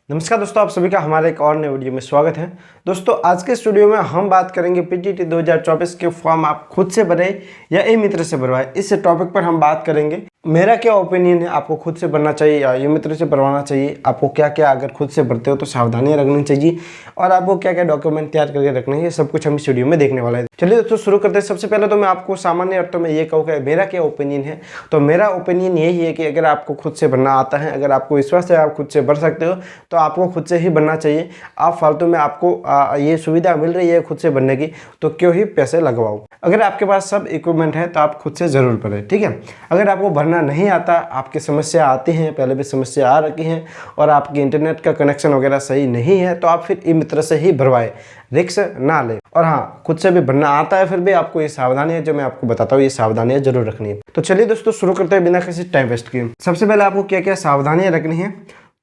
नमस्कार दोस्तों, आप सभी का हमारे एक और नए वीडियो में स्वागत है। दोस्तों आज के स्टूडियो में हम बात करेंगे पीटीटी 2024 के फॉर्म आप खुद से भरें या ई मित्र से भरवाएं। इस टॉपिक पर हम बात करेंगे। मेरा क्या ओपिनियन है, आपको खुद से भरना चाहिए या ई मित्र से भरवाना चाहिए, आपको क्या क्या अगर खुद से भरते हो तो सावधानियां रखनी चाहिए और आपको क्या क्या डॉक्यूमेंट तैयार करके रखने हैं, ये सब कुछ हम इस वीडियो में देखने वाला है। चलिए दोस्तों शुरू करते हैं। सबसे पहले तो मैं आपको सामान्य अर्थों में ये कहूँगा मेरा क्या ओपिनियन है। तो मेरा ओपिनियन यही है कि अगर आपको खुद से भरना आता है, अगर आपको विश्वास है आप खुद से भर सकते हो तो आपको खुद से ही बनना चाहिए। आप फालतू में आपको ये सुविधा मिल रही है खुद से बनने की, तो क्यों ही पैसे लगवाओ। अगर आपके पास सब इक्विपमेंट है तो आप खुद से ज़रूर भरें, ठीक है। अगर आपको भरना नहीं आता, आपकी समस्या आती है, पहले भी समस्या आ रखी है और आपकी इंटरनेट का कनेक्शन वगैरह सही नहीं है, तो आप फिर ई मित्र से ही भरवाएं, रिस्क ना लें। और हाँ, खुद से भी भरना आता है फिर भी आपको ये सावधानियां जो मैं आपको बताता हूँ, ये सावधानियां जरूर रखनी है। तो चलिए दोस्तों शुरू करते हैं बिना किसी टाइम वेस्ट किए। सबसे पहले आपको क्या क्या सावधानियां रखनी है।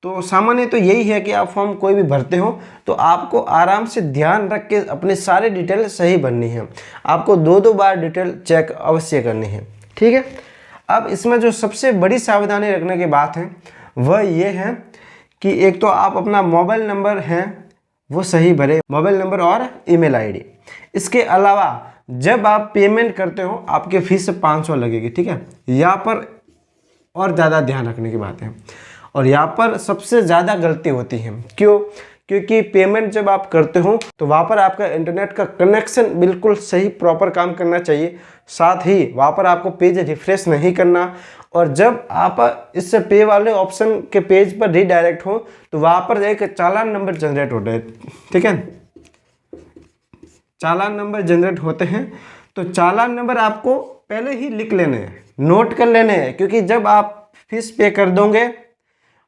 तो सामान्य तो यही है कि आप फॉर्म कोई भी भरते हो तो आपको आराम से ध्यान रख के अपनी सारी डिटेल सही भरनी है। आपको दो बार डिटेल चेक अवश्य करनी है, ठीक है। अब इसमें जो सबसे बड़ी सावधानी रखने की बात है वह ये है कि एक तो आप अपना मोबाइल नंबर है वो सही भरे, मोबाइल नंबर और ईमेल आईडी। इसके अलावा जब आप पेमेंट करते हो आपके फीस 500 लगेगी, ठीक है। यहाँ पर और ज़्यादा ध्यान रखने की बात है और यहाँ पर सबसे ज़्यादा गलती होती है। क्यों? क्योंकि पेमेंट जब आप करते हो तो वहाँ पर आपका इंटरनेट का कनेक्शन बिल्कुल सही प्रॉपर काम करना चाहिए। साथ ही वहाँ पर आपको पेज रिफ्रेश नहीं करना, और जब आप इससे पे वाले ऑप्शन के पेज पर रीडायरेक्ट हो तो वहाँ पर एक चालान नंबर जनरेट होता है, ठीक है। चालान नंबर जनरेट होते हैं तो चालान नंबर आपको पहले ही लिख लेने हैं, नोट कर लेने हैं, क्योंकि जब आप फीस पे कर दोगे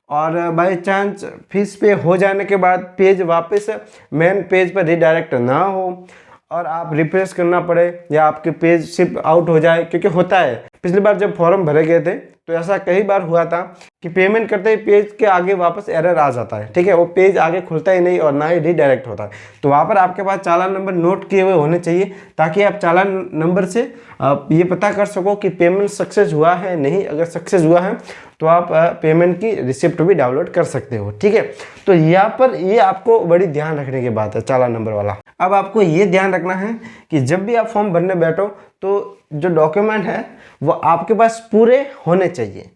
और बाय चांस फीस पे हो जाने के बाद पेज वापस मेन पेज पर रीडायरेक्ट ना हो और आप रिफ्रेश करना पड़े या आपके पेज सिर्फ आउट हो जाए, क्योंकि होता है। पिछली बार जब फॉर्म भरे गए थे तो ऐसा कई बार हुआ था कि पेमेंट करते ही पेज के आगे वापस एरर आ जाता है, ठीक है। वो पेज आगे खुलता ही नहीं और ना ही रीडायरेक्ट होता है। तो वहाँ पर आपके पास चालान नंबर नोट किए हुए होने चाहिए ताकि आप चालान नंबर से ये पता कर सको कि पेमेंट सक्सेस हुआ है नहीं। अगर सक्सेस हुआ है तो आप पेमेंट की रिसिप्ट भी डाउनलोड कर सकते हो, ठीक है। तो यहाँ पर ये आपको बड़ी ध्यान रखने की बात है, चालान नंबर वाला। अब आपको ये ध्यान रखना है कि जब भी आप फॉर्म भरने बैठो तो जो डॉक्यूमेंट है वो आपके पास पूरे होने चाहिए,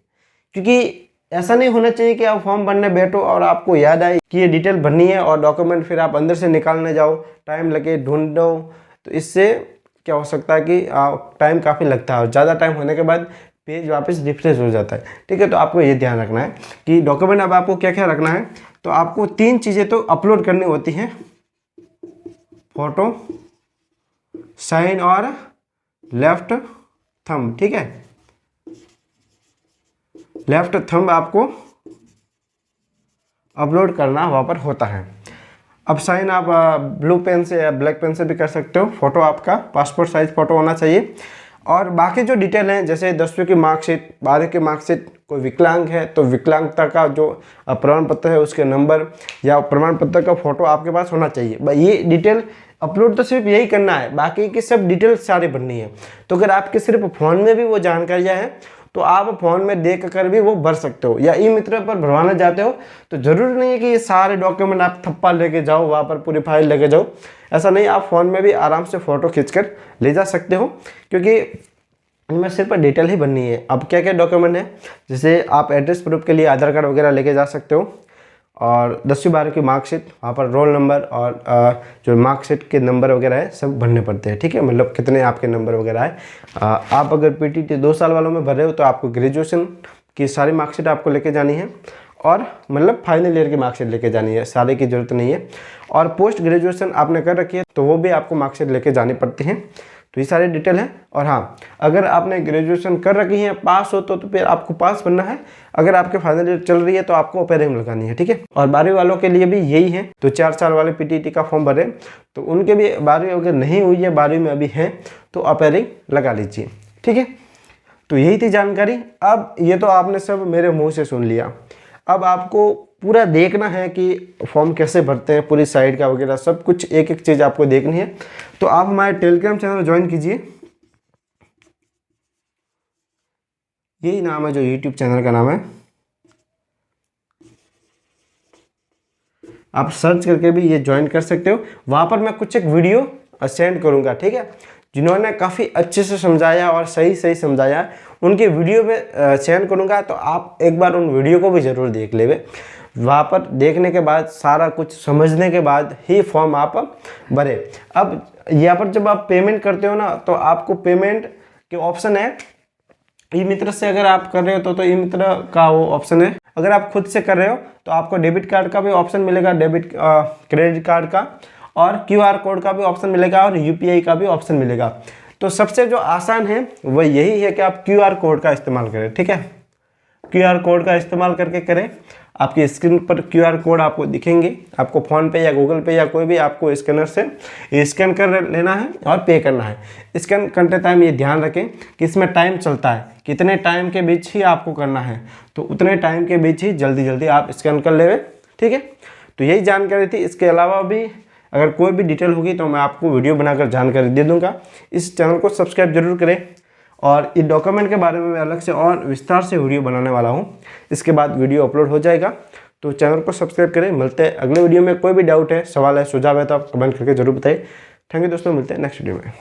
क्योंकि ऐसा नहीं होना चाहिए कि आप फॉर्म भरने बैठो और आपको याद आए कि ये डिटेल भरनी है और डॉक्यूमेंट फिर आप अंदर से निकालने जाओ, टाइम लगे ढूंढो। तो इससे क्या हो सकता है कि टाइम काफ़ी लगता है और ज़्यादा टाइम होने के बाद पेज वापस रिफ्रेश हो जाता है, ठीक है। तो आपको ये ध्यान रखना है कि डॉक्यूमेंट अब आपको क्या क्या रखना है। तो आपको 3 चीज़ें तो अपलोड करनी होती हैं, फोटो, साइन और लेफ्ट थंब, ठीक है। लेफ्ट थंब आपको अपलोड करना वहाँ पर होता है। अब साइन आप ब्लू पेन से या ब्लैक पेन से भी कर सकते हो। फोटो आपका पासपोर्ट साइज फोटो होना चाहिए। और बाकी जो डिटेल हैं जैसे 10वीं की मार्कशीट, 12वीं की मार्कशीट, कोई विकलांग है तो विकलांगता का जो प्रमाण पत्र है उसके नंबर या प्रमाण पत्र का फोटो आपके पास होना चाहिए। ये डिटेल अपलोड तो सिर्फ यही करना है, बाकी की सब डिटेल सारी भरनी है। तो अगर आपके सिर्फ फ़ोन में भी वो जानकारियाँ हैं तो आप फ़ोन में देख कर भी वो भर सकते हो, या ई मित्र पर भरवाना चाहते हो तो ज़रूरी नहीं है कि ये सारे डॉक्यूमेंट आप थप्पा लेके जाओ, वहाँ पर पूरी फाइल लेके जाओ। ऐसा नहीं, आप फ़ोन में भी आराम से फ़ोटो खींचकर ले जा सकते हो, क्योंकि इनमें सिर्फ डिटेल ही बननी है। अब क्या क्या डॉक्यूमेंट है, जैसे आप एड्रेस प्रूफ के लिए आधार कार्ड वगैरह लेके जा सकते हो, और 10वीं 12वीं की मार्कशीट, वहाँ पर रोल नंबर और जो मार्कशीट के नंबर वगैरह है सब भरने पड़ते हैं, ठीक है। मतलब कितने आपके नंबर वगैरह है। आप अगर पीटीटी 2 साल वालों में भर रहे हो तो आपको ग्रेजुएशन की सारी मार्कशीट आपको लेके जानी है, और मतलब फाइनल ईयर की मार्कशीट लेके जानी है, सारे की जरूरत नहीं है। और पोस्ट ग्रेजुएशन आपने कर रखी है तो वो भी आपको मार्कशीट लेके जानी पड़ती है। तो ये सारी डिटेल है। और हाँ, अगर आपने ग्रेजुएशन कर रखी है, पास हो तो फिर आपको पास बनना है। अगर आपके फाइनल ईयर चल रही है तो आपको अपेयरिंग लगानी है, ठीक है। और 12वीं वालों के लिए भी यही है। तो 4 साल वाले पीटीटी का फॉर्म भरे तो उनके भी 12वीं अगर नहीं हुई है, 12वीं में अभी है तो अपेयरिंग लगा लीजिए, ठीक है। तो यही थी जानकारी। अब ये तो आपने सब मेरे मुँह से सुन लिया। अब आपको पूरा देखना है कि फॉर्म कैसे भरते हैं, पूरी साइड का वगैरह सब कुछ एक एक चीज़ आपको देखनी है। तो आप हमारे टेलीग्राम चैनल ज्वाइन कीजिए, यही नाम है जो यूट्यूब चैनल का नाम है। आप सर्च करके भी ये ज्वाइन कर सकते हो। वहाँ पर मैं कुछ एक वीडियो सेंड करूँगा, ठीक है, जिन्होंने काफ़ी अच्छे से समझाया और सही सही समझाया, उनके वीडियो में सेंड करूँगा, तो आप एक बार उन वीडियो को भी ज़रूर देख लेवे। वहाँ पर देखने के बाद, सारा कुछ समझने के बाद ही फॉर्म आप भरे। अब यहाँ पर जब आप पेमेंट करते हो ना, तो आपको पेमेंट के ऑप्शन है, ई मित्र से अगर आप कर रहे हो तो ई मित्र का वो ऑप्शन है। अगर आप खुद से कर रहे हो तो आपको डेबिट कार्ड का भी ऑप्शन मिलेगा, क्रेडिट कार्ड का, और क्यूआर कोड का भी ऑप्शन मिलेगा, और यूपीआई का भी ऑप्शन मिलेगा। तो सबसे जो आसान है वो यही है कि आप क्यूआर कोड का इस्तेमाल करें, ठीक है, क्यूआर कोड का इस्तेमाल करके करें। आपकी स्क्रीन पर क्यूआर कोड आपको दिखेंगे, आपको फ़ोन पे या गूगल पे या कोई भी आपको स्कैनर से स्कैन कर लेना है और पे करना है। स्कैन करते टाइम ये ध्यान रखें कि इसमें टाइम चलता है, कितने टाइम के बीच ही आपको करना है, तो उतने टाइम के बीच ही जल्दी जल्दी आप स्कैन कर लेवे, ठीक है। तो यही जानकारी थी। इसके अलावा भी अगर कोई भी डिटेल होगी तो मैं आपको वीडियो बनाकर जानकारी दे दूँगा। इस चैनल को सब्सक्राइब जरूर करें, और इस डॉक्यूमेंट के बारे में मैं अलग से और विस्तार से वीडियो बनाने वाला हूँ। इसके बाद वीडियो अपलोड हो जाएगा, तो चैनल को सब्सक्राइब करें। मिलते हैं अगले वीडियो में। कोई भी डाउट है, सवाल है, सुझाव है तो आप कमेंट करके जरूर बताइए। थैंक यू दोस्तों, मिलते हैं नेक्स्ट वीडियो में।